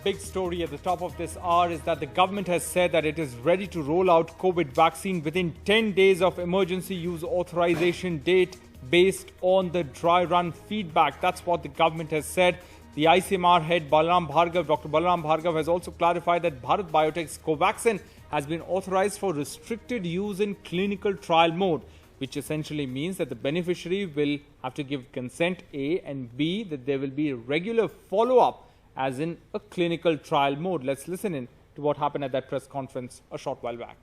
big story at the top of this hour is that the government has said that it is ready to roll out COVID vaccine within 10 days of emergency use authorization date based on the dry run feedback. That's what the government has said. The ICMR head Dr. Balaram Bhargav has also clarified that Bharat Biotech's Covaxin has been authorized for restricted use in clinical trial mode, which essentially means that the beneficiary will have to give consent A, and B, that there will be a regular follow-up as in a clinical trial mode. Let's listen in to what happened at that press conference a short while back.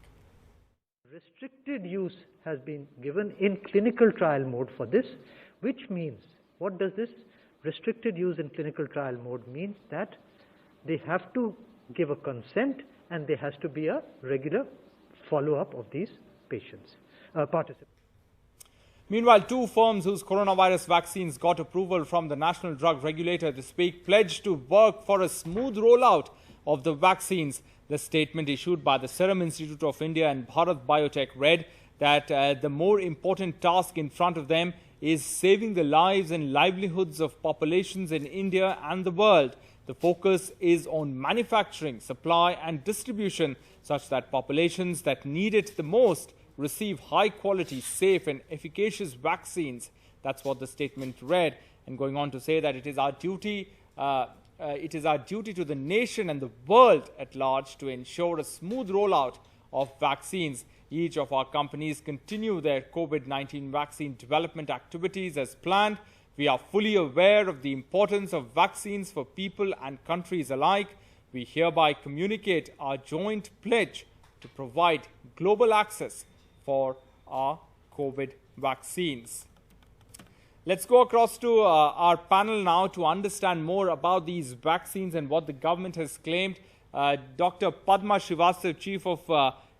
Restricted use has been given in clinical trial mode for this, which means, what does this restricted use in clinical trial mode means? That they have to give a consent and there has to be a regular follow-up of these patients, participants. Meanwhile, two firms whose coronavirus vaccines got approval from the National Drug Regulator this week pledged to work for a smooth rollout of the vaccines. The statement issued by the Serum Institute of India and Bharat Biotech read that the more important task in front of them is saving the lives and livelihoods of populations in India and the world. The focus is on manufacturing, supply and distribution such that populations that need it the most receive high-quality, safe and efficacious vaccines. That's what the statement read, and going on to say that it is our duty to the nation and the world at large to ensure a smooth rollout of vaccines. Each of our companies continue their COVID-19 vaccine development activities as planned. We are fully aware of the importance of vaccines for people and countries alike. We hereby communicate our joint pledge to provide global access for our COVID vaccines. Let's go across to our panel now to understand more about these vaccines and what the government has claimed. Dr. Padma Srivastava, Chief of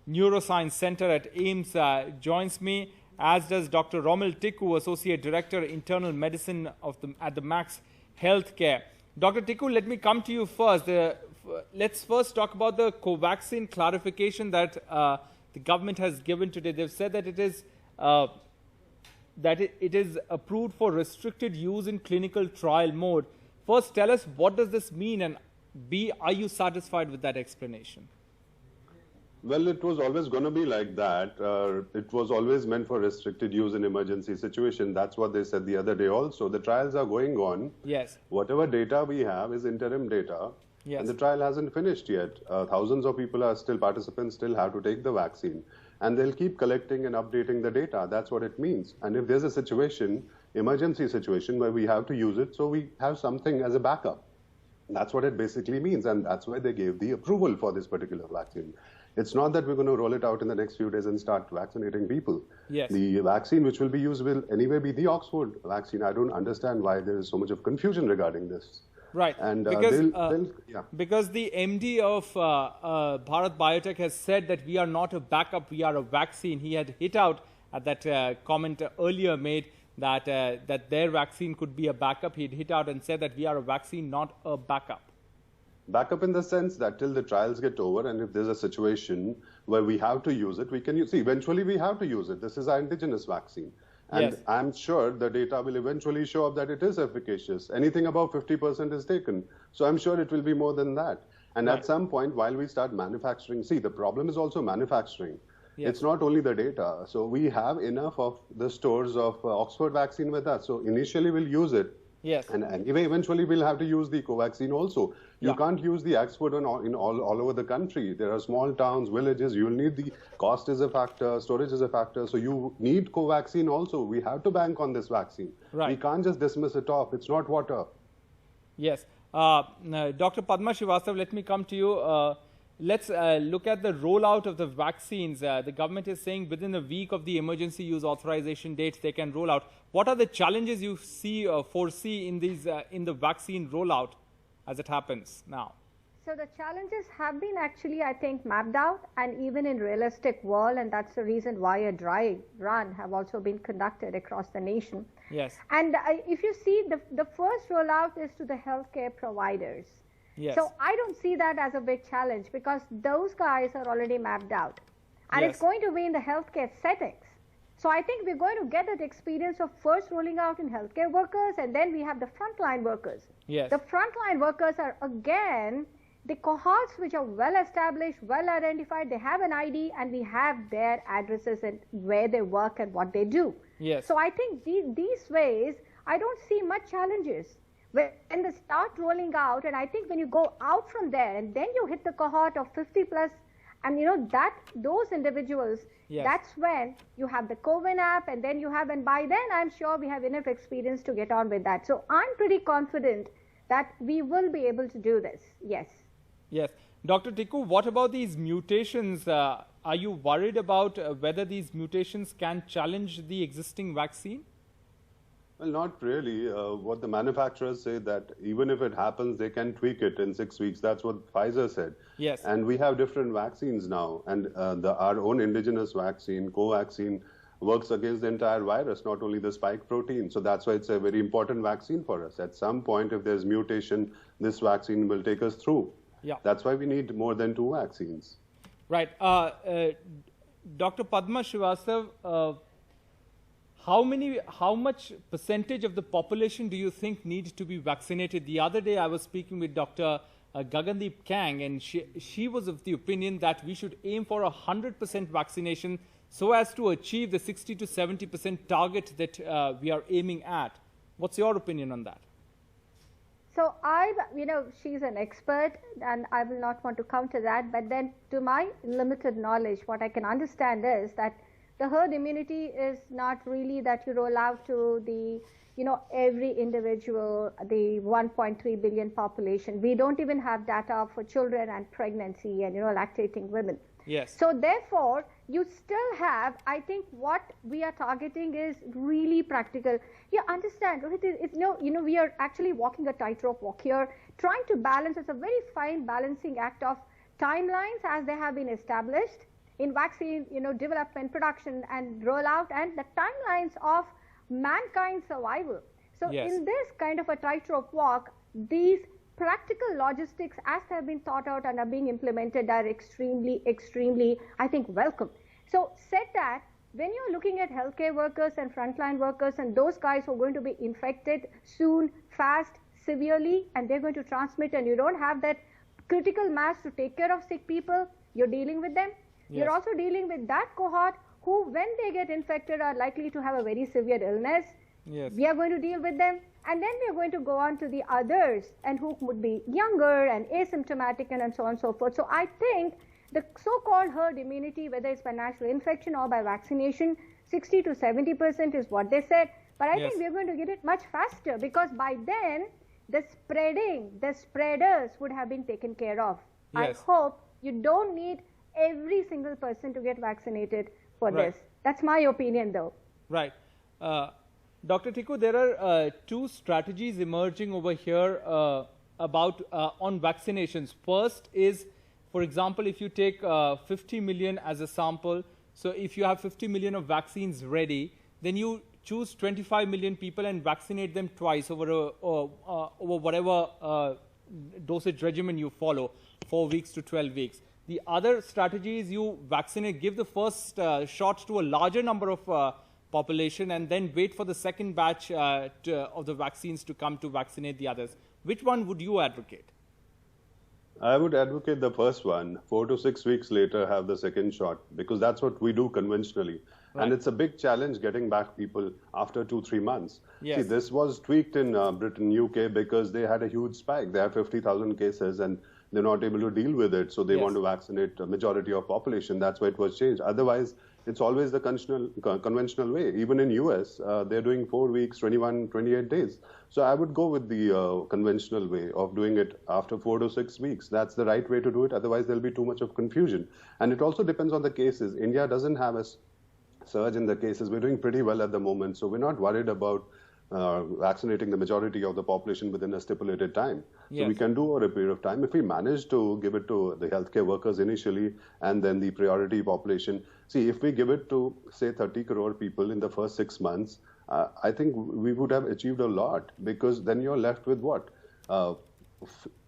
Neuroscience Center at AIIMS, joins me, as does Dr. Romil Tikku, Associate Director, Internal Medicine at the Max Healthcare. Dr. Tikku, let me come to you first. Let's first talk about the Covaxin clarification that the government has given today. They've said that it is approved for restricted use in clinical trial mode. First, tell us, what does this mean, and B, are you satisfied with that explanation? Well, it was always going to be like that. It was always meant for restricted use in emergency situation. That's what they said the other day also. The trials are going on. Yes. Whatever data we have is interim data. Yes. And the trial hasn't finished yet. Thousands of people are still, participants still have to take the vaccine. And they'll keep collecting and updating the data. That's what it means. And if there's a situation, emergency situation, where we have to use it, so we have something as a backup. That's what it basically means. And that's why they gave the approval for this particular vaccine. It's not that we're going to roll it out in the next few days and start vaccinating people. Yes. The vaccine which will be used will anyway be the Oxford vaccine. I don't understand why there is so much of confusion regarding this. Right, and because the MD of Bharat Biotech has said that we are not a backup, we are a vaccine. He had hit out at that comment earlier made that that their vaccine could be a backup. He had hit out and said that we are a vaccine, not a backup. Backup in the sense that till the trials get over, and if there's a situation where we have to use it, we can use. See, eventually we have to use it. This is our indigenous vaccine. And yes, I'm sure the data will eventually show up that it is efficacious. Anything above 50% is taken. So I'm sure it will be more than that. And right, at some point, while we start manufacturing, see, the problem is also manufacturing. Yes. It's not only the data. So we have enough of the stores of Oxford vaccine with us. So initially we'll use it. Yes. And eventually we'll have to use the Covaxin also. You can't use the Oxford all over the country. There are small towns, villages. You'll need the cost is a factor, storage is a factor. So you need Covaxin also. We have to bank on this vaccine. Right. We can't just dismiss it off. It's not water. Yes. Dr. Padma Srivastava, let me come to you. Let's look at the rollout of the vaccines. The government is saying within a week of the emergency use authorization dates, they can roll out. What are the challenges you foresee in the vaccine rollout as it happens now? So the challenges have been actually, I think, mapped out, and even in realistic world, and that's the reason why a dry run have also been conducted across the nation. Yes. And if you see, the first rollout is to the healthcare providers. Yes. So I don't see that as a big challenge because those guys are already mapped out. And yes, it's going to be in the healthcare settings. So I think we're going to get that experience of first rolling out in healthcare workers, and then we have the frontline workers. Yes. The frontline workers are again the cohorts which are well established, well identified, they have an ID and we have their addresses and where they work and what they do. Yes. So I think these ways, I don't see much challenges. When they start rolling out, and I think when you go out from there and then you hit the cohort of 50 plus, and those individuals, yes, that's when you have the CoWIN app, and then you have, and by then I'm sure we have enough experience to get on with that. So I'm pretty confident that we will be able to do this. Yes. Yes. Dr. Tikku, what about these mutations? Are you worried about whether these mutations can challenge the existing vaccine? Well, not really. What the manufacturers say that even if it happens, they can tweak it in 6 weeks. That's what Pfizer said. Yes. And we have different vaccines now. And our own indigenous vaccine, Covaxin, works against the entire virus, not only the spike protein. So that's why it's a very important vaccine for us. At some point, if there's mutation, this vaccine will take us through. Yeah. That's why we need more than 2 vaccines. Right. Dr. Padma Srivastav, how much percentage of the population do you think needs to be vaccinated? The other day I was speaking with Dr. Gagandeep Kang, and she was of the opinion that we should aim for 100% vaccination so as to achieve the 60 to 70% target that we are aiming at. What's your opinion on that? So she's an expert and I will not want to counter that, but then to my limited knowledge, what I can understand is that the herd immunity is not really that you roll out to the, every individual, the 1.3 billion population. We don't even have data for children and pregnancy and, lactating women. Yes. So therefore, you still have, I think what we are targeting is really practical. You understand, Rohit, we are actually walking a tightrope walk here, trying to balance. It's a very fine balancing act of timelines as they have been established in vaccine, development, production and rollout, and the timelines of mankind's survival. So yes, in this kind of a tightrope walk, these practical logistics as they have been thought out and are being implemented are extremely, extremely, I think, welcome. So said that, when you're looking at healthcare workers and frontline workers and those guys who are going to be infected soon, fast, severely, and they're going to transmit, and you don't have that critical mass to take care of sick people, you're dealing with them. yes, You're also dealing with that cohort who, when they get infected, are likely to have a very severe illness. yes, We are going to deal with them. And then we are going to go on to the others, and who would be younger and asymptomatic and so on and so forth. So I think the so-called herd immunity, whether it's by natural infection or by vaccination, 60 to 70% is what they said. But I yes, think we're going to get it much faster, because by then the spreaders would have been taken care of. yes, I hope you don't need every single person to get vaccinated for right, this. That's my opinion, though. right. Dr. Tikku, there are 2 strategies emerging over here about on vaccinations. First is, for example, if you take 50 million as a sample, so if you have 50 million of vaccines ready, then you choose 25 million people and vaccinate them twice over whatever dosage regimen you follow, 4 weeks to 12 weeks. The other strategy is you vaccinate, give the first shot to a larger number of population, and then wait for the second batch of the vaccines to come to vaccinate the others. Which one would you advocate? I would advocate the first one. 4 to 6 weeks later, have the second shot, because that's what we do conventionally. Right. And it's a big challenge getting back people after 2-3 months. Yes. See, this was tweaked in Britain, UK, because they had a huge spike. They have 50,000 cases and they're not able to deal with it. So they yes, want to vaccinate a majority of population. That's why it was changed. Otherwise, it's always the conventional way. Even in US, they're doing 4 weeks, 21, 28 days. So I would go with the conventional way of doing it after 4 to 6 weeks. That's the right way to do it. Otherwise, there'll be too much of confusion. And it also depends on the cases. India doesn't have a surge in the cases. We're doing pretty well at the moment. So we're not worried about vaccinating the majority of the population within a stipulated time. yes, So we can do over a period of time. If we manage to give it to the healthcare workers initially and then the priority population, see, if we give it to, say, 30 crore people in the first 6 months, I think we would have achieved a lot, because then you're left with what?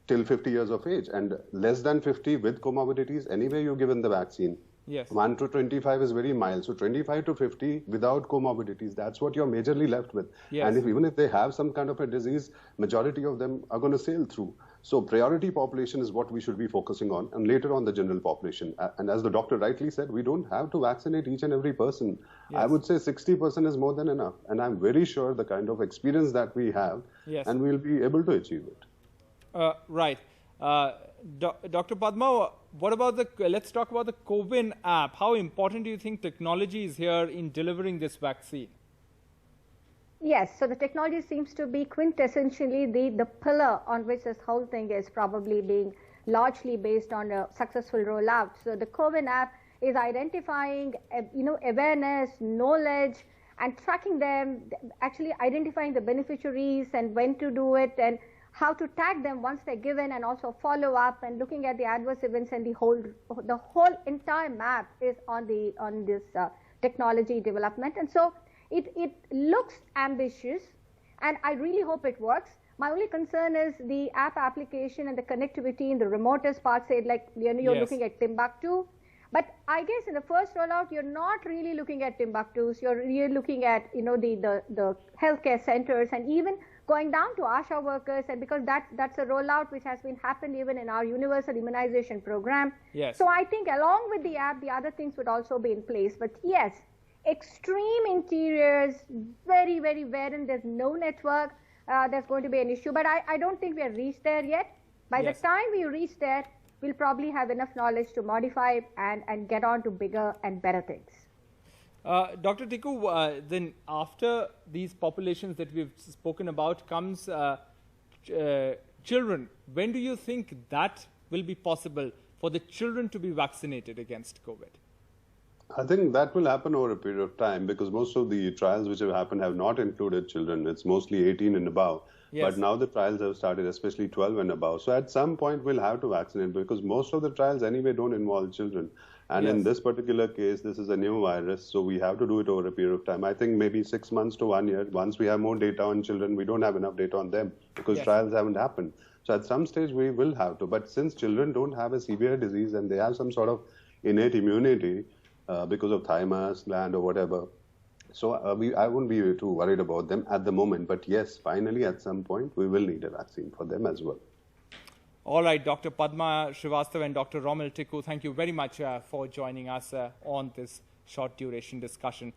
Till 50 years of age, and less than 50 with comorbidities, anyway you're given the vaccine. yes, 1 to 25 is very mild. So 25 to 50 without comorbidities, that's what you're majorly left with. yes, And even if they have some kind of a disease, majority of them are going to sail through. So priority population is what we should be focusing on, and later on the general population. And as the doctor rightly said, we don't have to vaccinate each and every person. Yes. I would say 60% is more than enough. And I'm very sure the kind of experience that we have, yes, and we'll be able to achieve it. Right. Dr. Padma, what about let's talk about the CoWIN app. How important do you think technology is here in delivering this vaccine? Yes, so the technology seems to be quintessentially the pillar on which this whole thing is probably being largely based on a successful rollout. So the CoWIN app is identifying, awareness, knowledge, and tracking them, actually identifying the beneficiaries and when to do it and how to tag them once they're given, and also follow up and looking at the adverse events, and the whole entire map is on this technology development. And so it looks ambitious, and I really hope it works. My only concern is the app application and the connectivity in the remotest parts, say like you're yes, looking at Timbuktu. But I guess in the first rollout, you're not really looking at Timbuktus. You're looking at the healthcare centers, and even going down to ASHA workers, and because that's a rollout which has been happened even in our universal immunization program. Yes. So I think along with the app, the other things would also be in place. But yes, extreme interiors, very, very wherein there's no network, there's going to be an issue. But I don't think we have reached there yet. By yes, the time we reach there, we'll probably have enough knowledge to modify and get on to bigger and better things. Dr. Tikku, then after these populations that we've spoken about comes children. When do you think that will be possible for the children to be vaccinated against COVID? I think that will happen over a period of time, because most of the trials which have happened have not included children. It's mostly 18 and above. Yes. But now the trials have started, especially 12 and above. So at some point we'll have to vaccinate, because most of the trials anyway don't involve children. And yes, in this particular case, this is a new virus, so we have to do it over a period of time. I think maybe 6 months to 1 year. Once we have more data on children, we don't have enough data on them, because yes, trials haven't happened. So at some stage we will have to. But since children don't have a severe disease and they have some sort of innate immunity, because of thymus gland or whatever. So I won't be too worried about them at the moment. But yes, finally, at some point, we will need a vaccine for them as well. All right, Dr. Padma Srivastava and Dr. Romil Tikku, thank you very much for joining us on this short duration discussion.